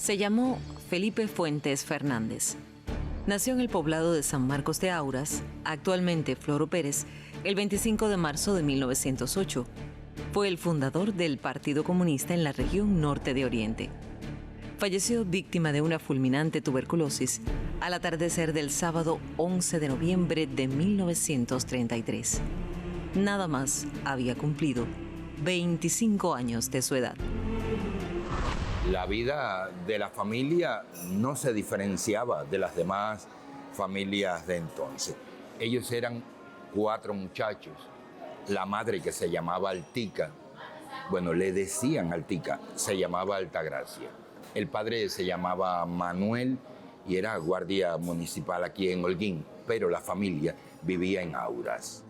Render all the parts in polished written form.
Se llamó Felipe Fuentes Fernández. Nació en el poblado de San Marcos de Auras, actualmente Floro Pérez, el 25 de marzo de 1908. Fue el fundador del Partido Comunista en la región norte de Oriente. Falleció víctima de una fulminante tuberculosis al atardecer del sábado 11 de noviembre de 1933. Nada más había cumplido 25 años de su edad. La vida de la familia no se diferenciaba de las demás familias de entonces. Ellos eran 4 muchachos. La madre, que se llamaba Altica, bueno, le decían Altica, se llamaba Altagracia. El padre se llamaba Manuel y era guardia municipal aquí en Holguín, pero la familia vivía en Auras.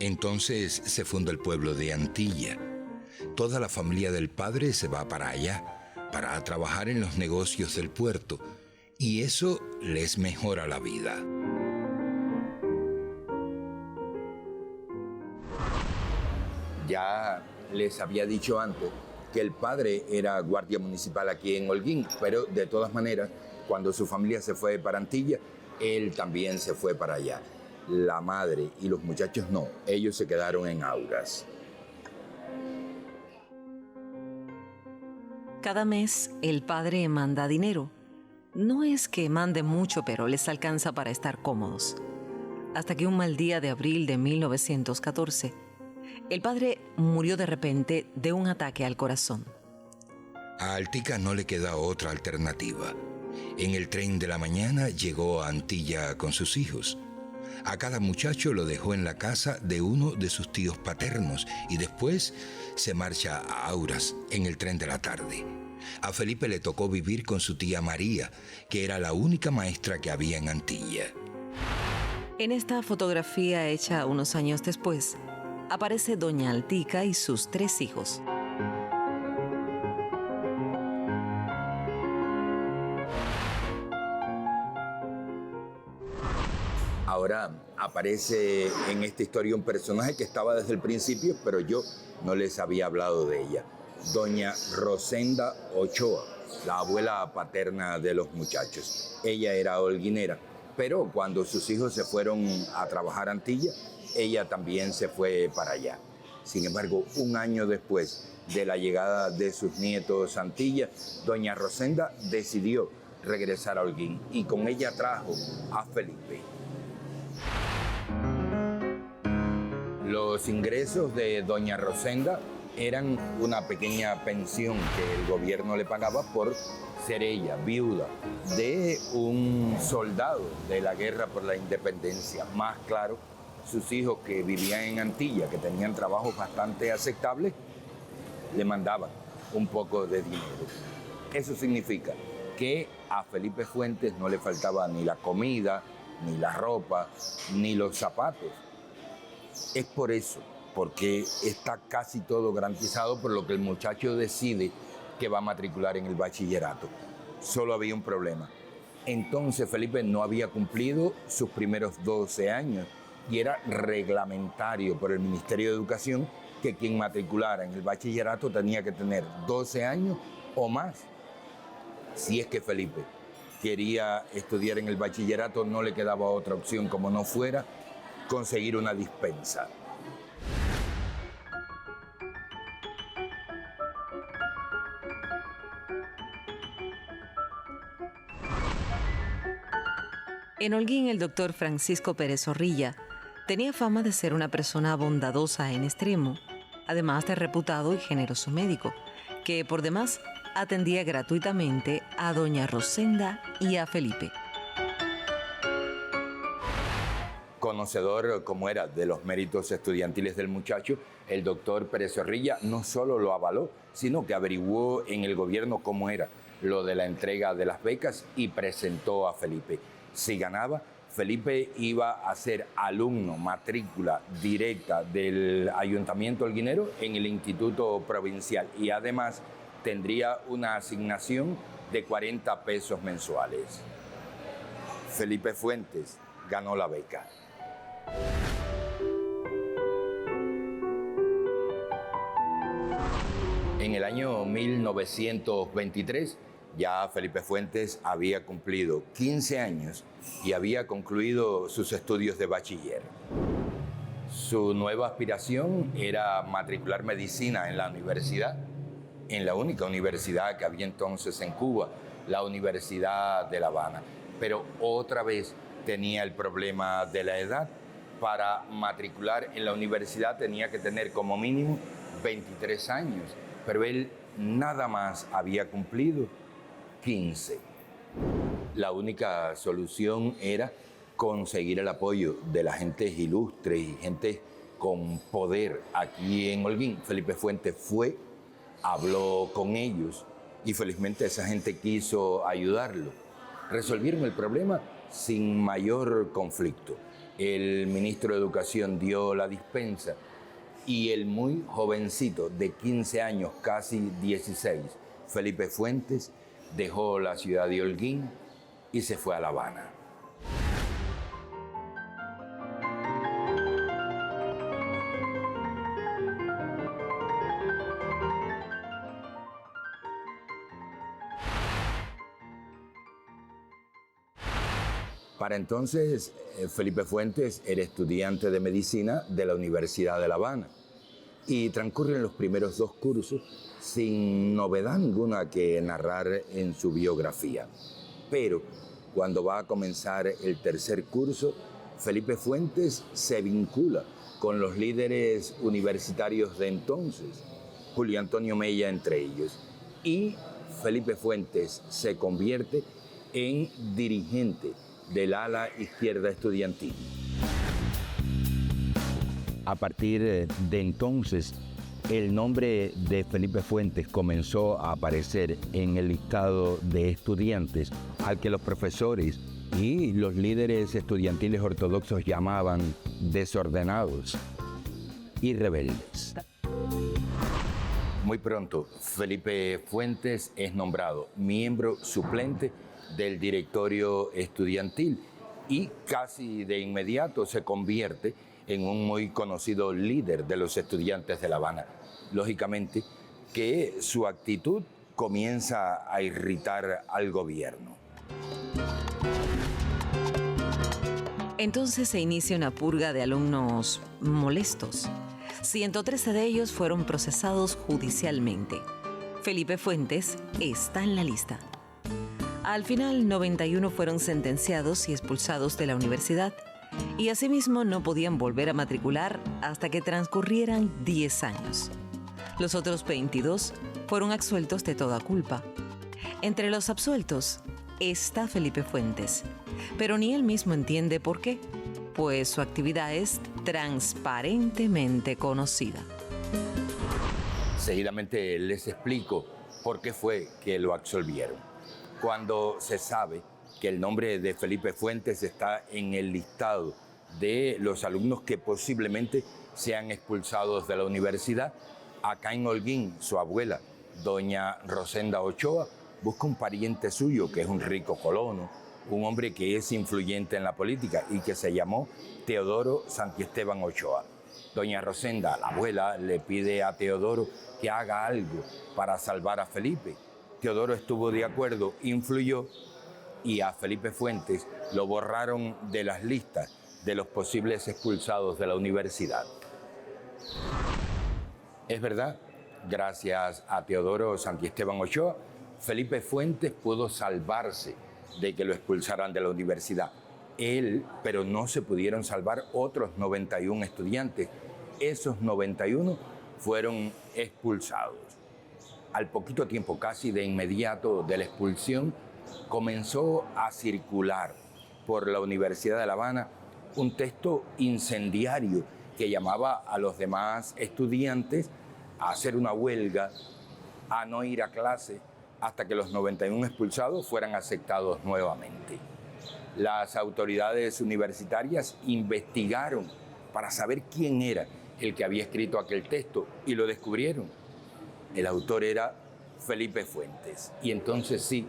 Entonces se funda el pueblo de Antilla. Toda la familia del padre se va para allá, para trabajar en los negocios del puerto, y eso les mejora la vida. Ya les había dicho antes que el padre era guardia municipal aquí en Holguín, pero de todas maneras, cuando su familia se fue para Antilla, él también se fue para allá. La madre y los muchachos no, ellos se quedaron en Auras. Cada mes el padre manda dinero. No es que mande mucho, pero les alcanza para estar cómodos. Hasta que un mal día de abril de 1914, el padre murió de repente de un ataque al corazón. A Altica no le queda otra alternativa. En el tren de la mañana llegó a Antilla con sus hijos. A cada muchacho lo dejó en la casa de uno de sus tíos paternos y después se marcha a Auras en el tren de la tarde. A Felipe le tocó vivir con su tía María, que era la única maestra que había en Antilla. En esta fotografía hecha unos años después, aparece doña Altica y sus 3 hijos. Ahora aparece en esta historia un personaje que estaba desde el principio, pero yo no les había hablado de ella. Doña Rosenda Ochoa, la abuela paterna de los muchachos. Ella era holguinera, pero cuando sus hijos se fueron a trabajar a Antilla, ella también se fue para allá. Sin embargo, un año después de la llegada de sus nietos a Antilla, doña Rosenda decidió regresar a Holguín y con ella trajo a Felipe. Los ingresos de doña Rosenda eran una pequeña pensión que el gobierno le pagaba por ser ella viuda de un soldado de la guerra por la independencia. Más claro, sus hijos que vivían en Antilla, que tenían trabajos bastante aceptables, le mandaban un poco de dinero. Eso significa que a Felipe Fuentes no le faltaba ni la comida, ni la ropa, ni los zapatos. Es por eso, porque está casi todo garantizado, por lo que el muchacho decide que va a matricular en el bachillerato. Solo había un problema. Entonces Felipe no había cumplido sus primeros 12 años y era reglamentario por el Ministerio de Educación que quien matriculara en el bachillerato tenía que tener 12 años o más. Si es que Felipe quería estudiar en el bachillerato, no le quedaba otra opción, como no fuera conseguir una dispensa. En Holguín, el doctor Francisco Pérez Zorrilla tenía fama de ser una persona bondadosa en extremo, además de reputado y generoso médico, que por demás atendía gratuitamente a doña Rosenda y a Felipe. Conocedor como era de los méritos estudiantiles del muchacho, el doctor Pérez Zorrilla no solo lo avaló, sino que averiguó en el gobierno cómo era lo de la entrega de las becas y presentó a Felipe. Si ganaba, Felipe iba a ser alumno, matrícula directa del Ayuntamiento holguinero en el Instituto Provincial y además tendría una asignación de 40 pesos mensuales. Felipe Fuentes ganó la beca. En el año 1923, ya Felipe Fuentes había cumplido 15 años y había concluido sus estudios de bachiller. Su nueva aspiración era matricular medicina en la universidad, en la única universidad que había entonces en Cuba, la Universidad de La Habana. Pero otra vez tenía el problema de la edad. Para matricular en la universidad tenía que tener como mínimo 23 años, pero él nada más había cumplido 15. La única solución era conseguir el apoyo de la gente ilustre y gente con poder aquí en Holguín. Felipe Fuentes fue, habló con ellos y felizmente esa gente quiso ayudarlo. Resolvieron el problema sin mayor conflicto. El ministro de Educación dio la dispensa y el muy jovencito de 15 años, casi 16, Felipe Fuentes, dejó la ciudad de Holguín y se fue a La Habana. Para entonces, Felipe Fuentes era estudiante de medicina de la Universidad de La Habana y transcurren los primeros 2 cursos sin novedad ninguna que narrar en su biografía. Pero cuando va a comenzar el tercer curso, Felipe Fuentes se vincula con los líderes universitarios de entonces, Julio Antonio Mella entre ellos, y Felipe Fuentes se convierte en dirigente del ala izquierda estudiantil. A partir de entonces, el nombre de Felipe Fuentes comenzó a aparecer en el listado de estudiantes al que los profesores y los líderes estudiantiles ortodoxos llamaban desordenados y rebeldes. Muy pronto, Felipe Fuentes es nombrado miembro suplente del directorio estudiantil y casi de inmediato se convierte en un muy conocido líder de los estudiantes de La Habana. Lógicamente que su actitud comienza a irritar al gobierno. Entonces se inicia una purga de alumnos molestos. 113 de ellos fueron procesados judicialmente. Felipe Fuentes está en la lista. Al final, 91 fueron sentenciados y expulsados de la universidad, y asimismo no podían volver a matricular hasta que transcurrieran 10 años. Los otros 22 fueron absueltos de toda culpa. Entre los absueltos está Felipe Fuentes, pero ni él mismo entiende por qué, pues su actividad es transparentemente conocida. Seguidamente les explico por qué fue que lo absolvieron. Cuando se sabe que el nombre de Felipe Fuentes está en el listado de los alumnos que posiblemente sean expulsados de la universidad, acá en Holguín, su abuela, doña Rosenda Ochoa, busca un pariente suyo que es un rico colono, un hombre que es influyente en la política y que se llamó Teodoro Santiesteban Ochoa. Doña Rosenda, la abuela, le pide a Teodoro que haga algo para salvar a Felipe. Teodoro estuvo de acuerdo, influyó y a Felipe Fuentes lo borraron de las listas de los posibles expulsados de la universidad. Es verdad, gracias a Teodoro Santiesteban Ochoa, Felipe Fuentes pudo salvarse de que lo expulsaran de la universidad. Él, pero no se pudieron salvar otros 91 estudiantes. Esos 91 fueron expulsados. Al poquito tiempo, casi de inmediato de la expulsión, comenzó a circular por la Universidad de La Habana un texto incendiario que llamaba a los demás estudiantes a hacer una huelga, a no ir a clase, hasta que los 91 expulsados fueran aceptados nuevamente. Las autoridades universitarias investigaron para saber quién era el que había escrito aquel texto y lo descubrieron. El autor era Felipe Fuentes. Y entonces sí,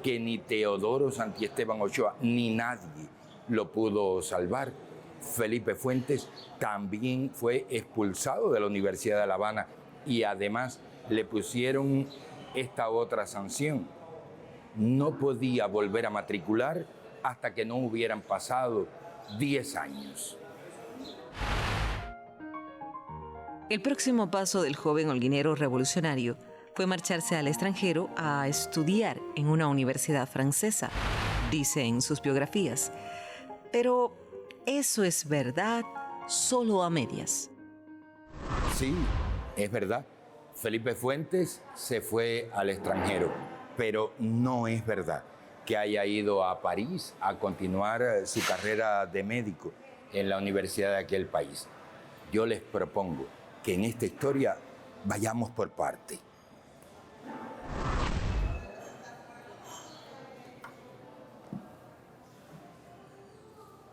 que ni Teodoro Santiesteban Ochoa ni nadie lo pudo salvar. Felipe Fuentes también fue expulsado de la Universidad de La Habana y además le pusieron esta otra sanción. No podía volver a matricular hasta que no hubieran pasado 10 años. El próximo paso del joven holguinero revolucionario fue marcharse al extranjero a estudiar en una universidad francesa, dice en sus biografías. Pero eso es verdad solo a medias. Sí, es verdad. Felipe Fuentes se fue al extranjero, pero no es verdad que haya ido a París a continuar su carrera de médico en la universidad de aquel país. Yo les propongo que en esta historia vayamos por parte.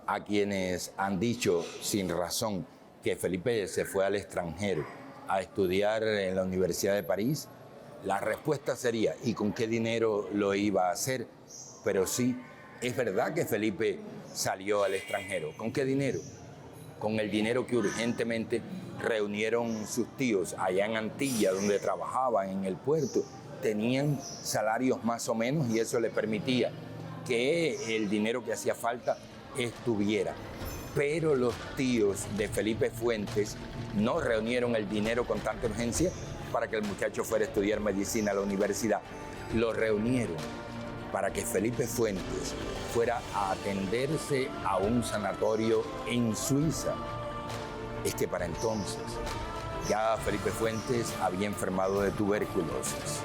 A quienes han dicho sin razón que Felipe se fue al extranjero a estudiar en la Universidad de París, la respuesta sería ¿y con qué dinero lo iba a hacer? Pero sí, es verdad que Felipe salió al extranjero. ¿Con qué dinero? Con el dinero que urgentemente reunieron sus tíos allá en Antilla, donde trabajaban en el puerto. Tenían salarios más o menos y eso le permitía que el dinero que hacía falta estuviera. Pero los tíos de Felipe Fuentes no reunieron el dinero con tanta urgencia para que el muchacho fuera a estudiar medicina a la universidad. Lo reunieron para que Felipe Fuentes fuera a atenderse a un sanatorio en Suiza. Es que para entonces ya Felipe Fuentes había enfermado de tuberculosis.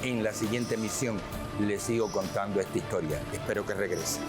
En la siguiente emisión les sigo contando esta historia. Espero que regresen.